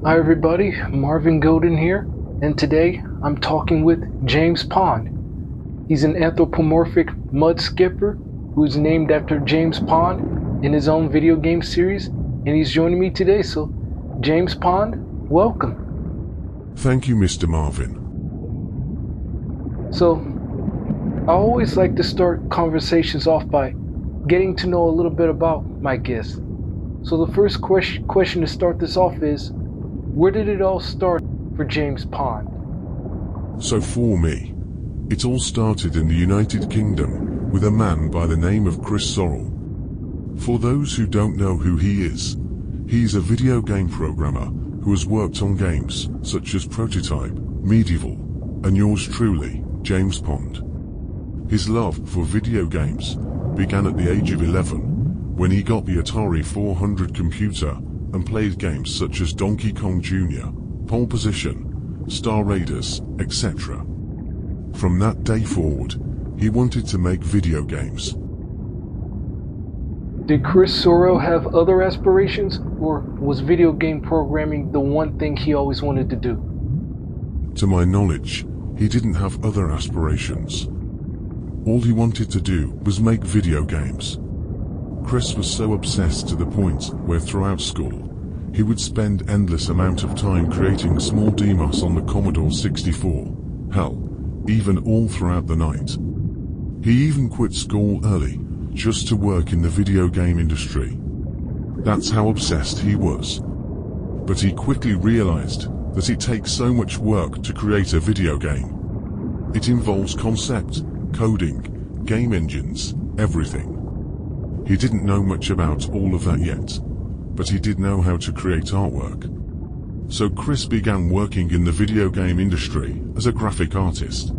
Hi everybody, Marvin here, and today I'm talking with James Pond. He's an anthropomorphic mud skipper who's named after James Pond in his own video game series, and he's joining me today. So, James Pond, welcome. Thank you, Mr. Marvin. So, I always like to start conversations off by getting to know a little bit about my guest. So the first question to start this off is, where did it all start for James Pond? So for me, it all started in the United Kingdom with a man by the name of Chris Sorrell. For those who don't know who he is, he's a video game programmer who has worked on games such as Prototype, Medieval, and yours truly, James Pond. His love for video games began at the age of 11 when he got the Atari 400 computer and played games such as Donkey Kong Jr., Pole Position, Star Raiders, etc. From that day forward, he wanted to make video games. Did Chris Sorrell have other aspirations, or was video game programming the one thing he always wanted to do? To my knowledge, he didn't have other aspirations. All he wanted to do was make video games. Chris was so obsessed to the point where throughout school, he would spend endless amount of time creating small demos on the Commodore 64, hell, even all throughout the night. He even quit school early, just to work in the video game industry. That's how obsessed he was. But he quickly realized that it takes so much work to create a video game. It involves concept, coding, game engines, everything. He didn't know much about all of that yet, but he did know how to create artwork. So Chris began working in the video game industry as a graphic artist.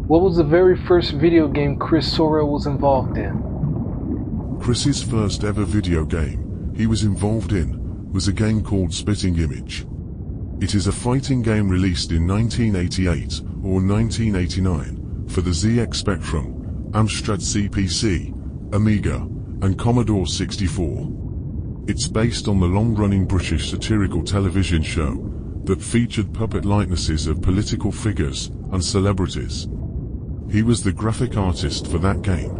What was the very first video game Chris Sorrell was involved in? Chris's first ever video game he was involved in was a game called Spitting Image. It is a fighting game released in 1988 or 1989 for the ZX Spectrum, Amstrad CPC, Amiga, and Commodore 64. It's based on the long-running British satirical television show that featured puppet likenesses of political figures and celebrities. He was the graphic artist for that game.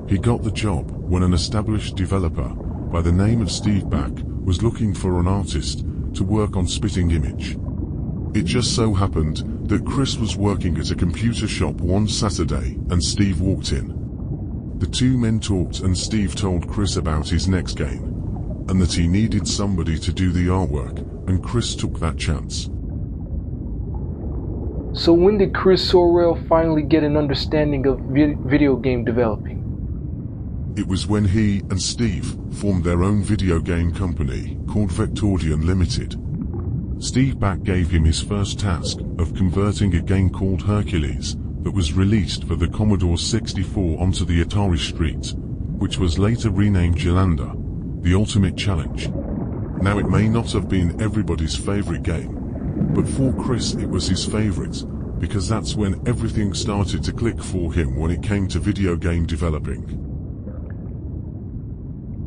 He got the job when an established developer by the name of Steve Back was looking for an artist to work on Spitting Image. It just so happened that Chris was working at a computer shop one Saturday and Steve walked in. The two men talked and Steve told Chris about his next game, and that he needed somebody to do the artwork, and Chris took that chance. So when did Chris Sorrell finally get an understanding of video game developing? It was when he and Steve formed their own video game company called Vectordian Limited. Steve Back gave him his first task of converting a game called Hercules that was released for the Commodore 64 onto the Atari ST, which was later renamed Jalander, the Ultimate Challenge. Now it may not have been everybody's favorite game, but for Chris it was his favorite, because that's when everything started to click for him when it came to video game developing.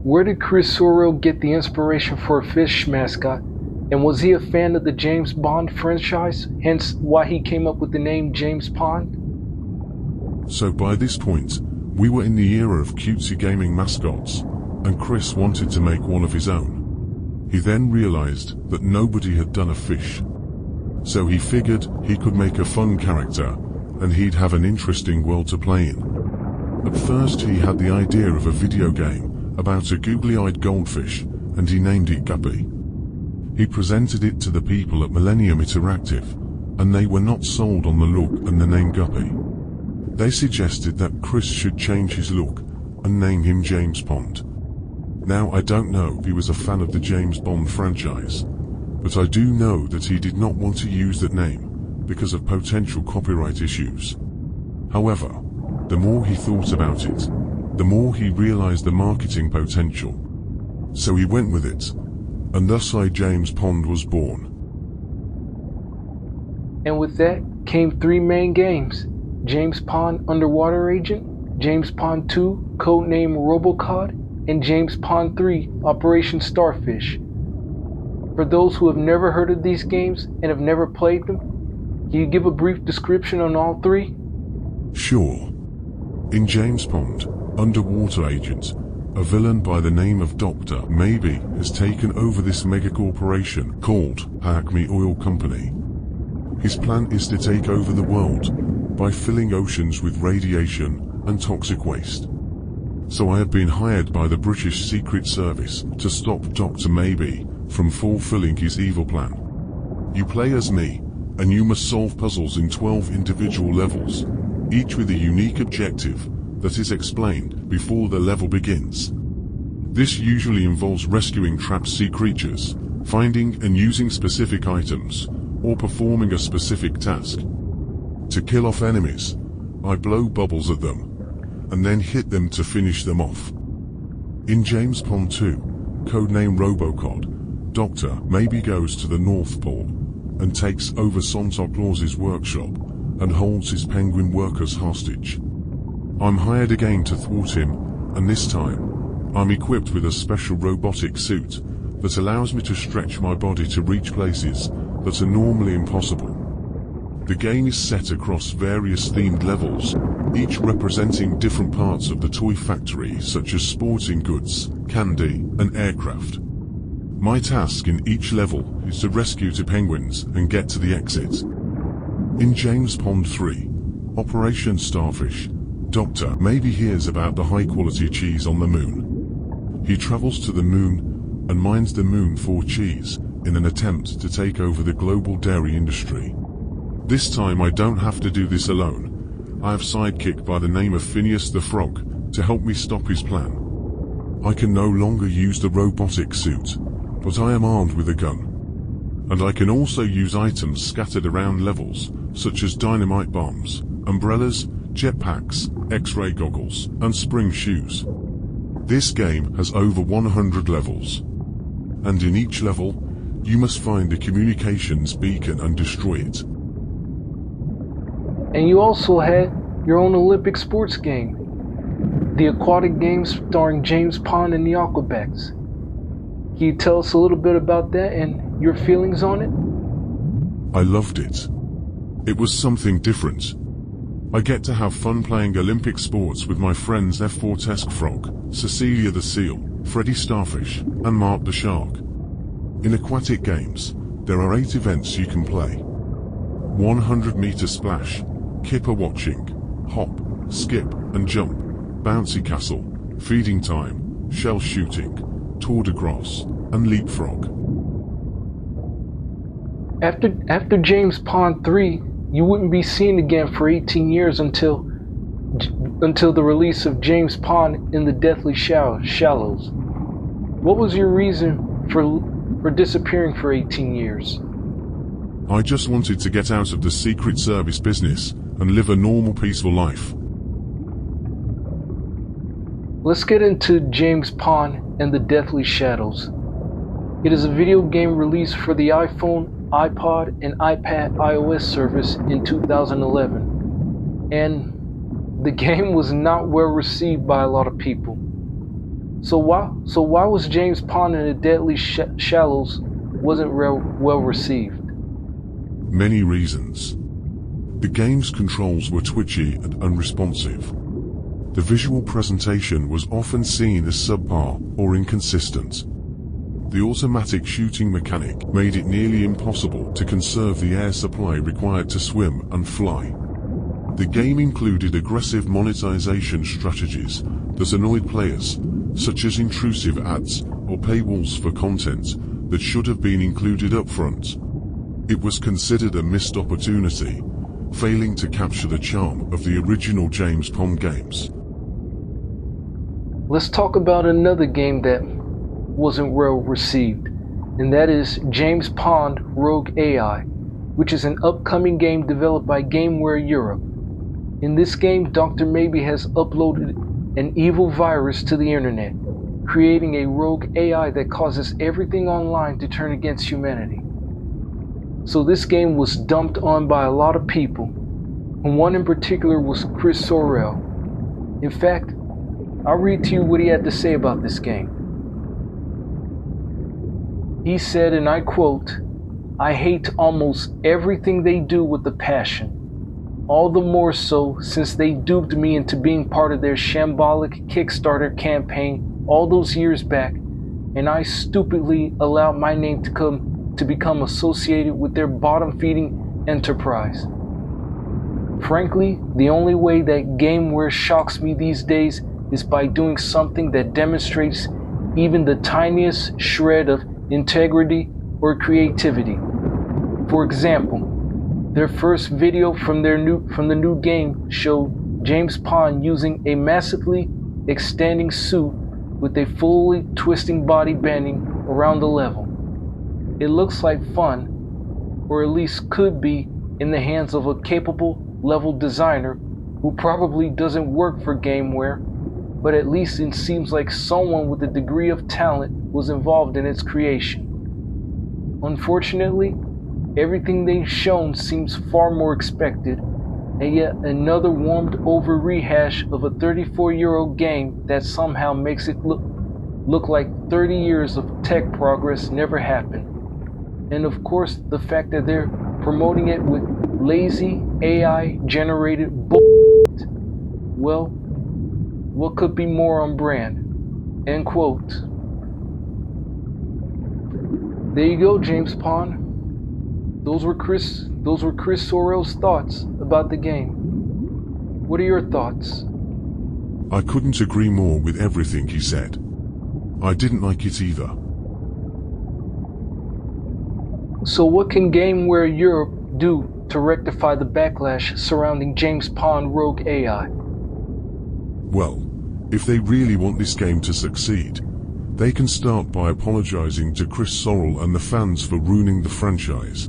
Where did Chris Sorrell get the inspiration for a fish mascot? And was he a fan of the James Bond franchise, hence why he came up with the name James Pond? So by this point, we were in the era of cutesy gaming mascots, and Chris wanted to make one of his own. He then realized that nobody had done a fish. So he figured he could make a fun character, and he'd have an interesting world to play in. At first he had the idea of a video game about a googly-eyed goldfish, and he named it Guppy. He presented it to the people at Millennium Interactive, and they were not sold on the look and the name Guppy. They suggested that Chris should change his look and name him James Pond. Now I don't know if he was a fan of the James Bond franchise, but I do know that he did not want to use that name because of potential copyright issues. However, the more he thought about it, the more he realized the marketing potential. So he went with it, and thus James Pond was born. And with that came three main games: James Pond Underwater Agent, James Pond 2 codename Robocod, and James Pond 3 Operation Starfish. For those who have never heard of these games and have never played them, can you give a brief description on all three? Sure. In James Pond, underwater agent, a villain by the name of Dr. Maybe has taken over this mega-corporation called Acme Oil Company. His plan is to take over the world by filling oceans with radiation and toxic waste. So I have been hired by the British Secret Service to stop Dr. Maybe from fulfilling his evil plan. You play as me, and you must solve puzzles in 12 individual levels, each with a unique objective that is explained before the level begins. This usually involves rescuing trapped sea creatures, finding and using specific items, or performing a specific task. To kill off enemies, I blow bubbles at them, and then hit them to finish them off. In James Pond 2, codename Robocod, Dr. Maybe goes to the North Pole and takes over Santa Claus's workshop and holds his penguin workers hostage. I'm hired again to thwart him, and this time, I'm equipped with a special robotic suit that allows me to stretch my body to reach places that are normally impossible. The game is set across various themed levels, each representing different parts of the toy factory such as sporting goods, candy, and aircraft. My task in each level is to rescue two penguins and get to the exit. In James Pond 3, Operation Starfish, Dr. Maybe hears about the high-quality cheese on the moon. He travels to the moon and mines the moon for cheese in an attempt to take over the global dairy industry. This time I don't have to do this alone. I have sidekick by the name of Phineas the Frog to help me stop his plan. I can no longer use the robotic suit, but I am armed with a gun. And I can also use items scattered around levels, such as dynamite bombs, umbrellas, jetpacks, X-ray goggles, and spring shoes. This game has over 100 levels. And in each level, you must find a communications beacon and destroy it. And you also had your own Olympic sports game, the aquatic game starring James Pond and the Aquabats. Can you tell us a little bit about that and your feelings on it? I loved it. It was something different. I get to have fun playing Olympic sports with my friends F4 Frog, Cecilia the Seal, Freddy Starfish, and Mark the Shark. In aquatic games, there are 8 events you can play. 100-meter splash, kipper watching, hop, skip and jump, bouncy castle, feeding time, shell shooting, tour de grace, and leapfrog. After James Pond 3, you wouldn't be seen again for 18 years until the release of James Pond in the Deathly Shallows. What was your reason for disappearing for 18 years? I just wanted to get out of the Secret Service business and live a normal, peaceful life. Let's get into James Pond and the Deathly Shadows. It is a video game released for the iPhone, iPod, and iPad iOS service in 2011, and the game was not well received by a lot of people. So why was James Pond and the Deadly Shallows wasn't well received? Many reasons. The game's controls were twitchy and unresponsive. The visual presentation was often seen as subpar or inconsistent. The automatic shooting mechanic made it nearly impossible to conserve the air supply required to swim and fly. The game included aggressive monetization strategies that annoyed players, such as intrusive ads or paywalls for content that should have been included up front. It was considered a missed opportunity, failing to capture the charm of the original James Pond games. Let's talk about another game that wasn't well received, and that is James Pond Rogue AI, which is an upcoming game developed by GameWare Europe. In this game, Dr. Maybe has uploaded an evil virus to the internet, creating a rogue AI that causes everything online to turn against humanity. So this game was dumped on by a lot of people, and one in particular was Chris Sorrell. In fact, I'll read to you what he had to say about this game. He said, and I quote, "I hate almost everything they do with a passion. All the more so since they duped me into being part of their shambolic Kickstarter campaign all those years back, and I stupidly allowed my name to become associated with their bottom-feeding enterprise. Frankly, the only way that GameWare shocks me these days is by doing something that demonstrates even the tiniest shred of integrity or creativity. For example, their first video from the new game showed James Pond using a massively extending suit with a fully twisting body bending around the level. It looks like fun, or at least could be, in the hands of a capable level designer who probably doesn't work for GameWare, but at least it seems like someone with a degree of talent was involved in its creation. Unfortunately, everything they've shown seems far more expected, and yet another warmed over rehash of a 34-year-old game that somehow makes it look like 30 years of tech progress never happened. And of course, the fact that they're promoting it with lazy AI-generated bullshit. Well, what could be more on brand? End quote. There you go, James Pond. Those were Chris Sorrell's thoughts about the game. What are your thoughts? I couldn't agree more with everything he said. I didn't like it either. So what can GameWare Europe do to rectify the backlash surrounding James Pond Rogue AI? Well, if they really want this game to succeed, they can start by apologizing to Chris Sorrell and the fans for ruining the franchise.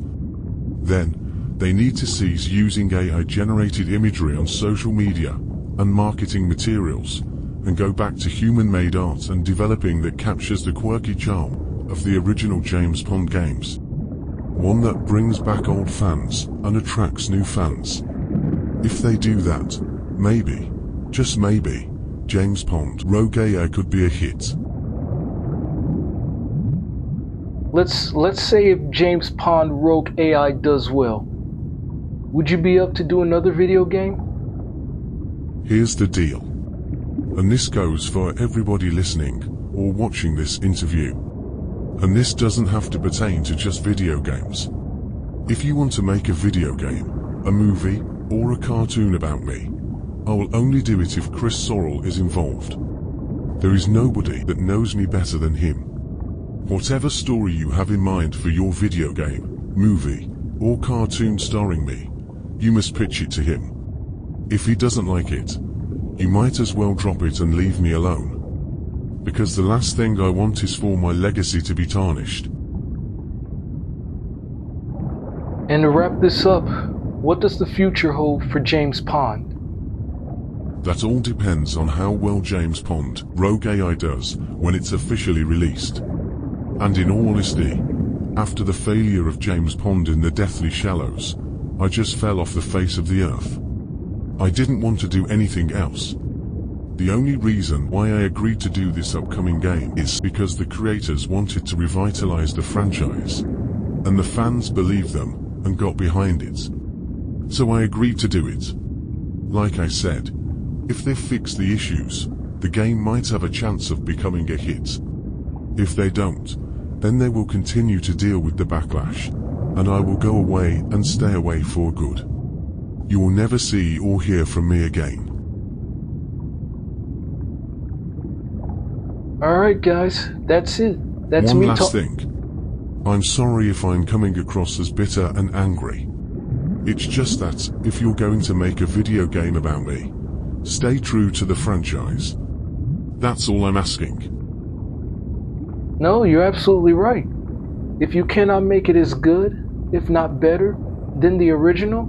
Then, they need to cease using AI-generated imagery on social media and marketing materials, and go back to human-made art and developing that captures the quirky charm of the original James Pond games. One that brings back old fans and attracts new fans. If they do that, maybe, just maybe, James Pond Rogue AI could be a hit. Let's say if James Pond Rogue AI does well, would you be up to do another video game? Here's the deal. And this goes for everybody listening or watching this interview. And this doesn't have to pertain to just video games. If you want to make a video game, a movie, or a cartoon about me, I will only do it if Chris Sorrell is involved. There is nobody that knows me better than him. Whatever story you have in mind for your video game, movie, or cartoon starring me, you must pitch it to him. If he doesn't like it, you might as well drop it and leave me alone. Because the last thing I want is for my legacy to be tarnished. And to wrap this up, what does the future hold for James Pond? That all depends on how well James Pond Rogue AI does when it's officially released. And in all honesty, after the failure of James Pond in the Deathly Shallows, I just fell off the face of the earth. I didn't want to do anything else. The only reason why I agreed to do this upcoming game is because the creators wanted to revitalize the franchise, and the fans believed them and got behind it. So I agreed to do it. Like I said, if they fix the issues, the game might have a chance of becoming a hit. If they don't, then they will continue to deal with the backlash, and I will go away and stay away for good. You will never see or hear from me again. Alright guys, that's it. That's One me last thing. I'm sorry if I'm coming across as bitter and angry. It's just that, if you're going to make a video game about me, stay true to the franchise. That's all I'm asking. No, you're absolutely right. If you cannot make it as good, if not better, than the original,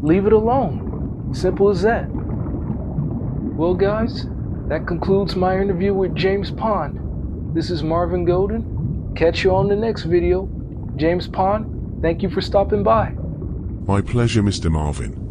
leave it alone. Simple as that. Well guys, that concludes my interview with James Pond. This is Marvin Golden. Catch you on the next video. James Pond, thank you for stopping by. My pleasure, Mr. Marvin.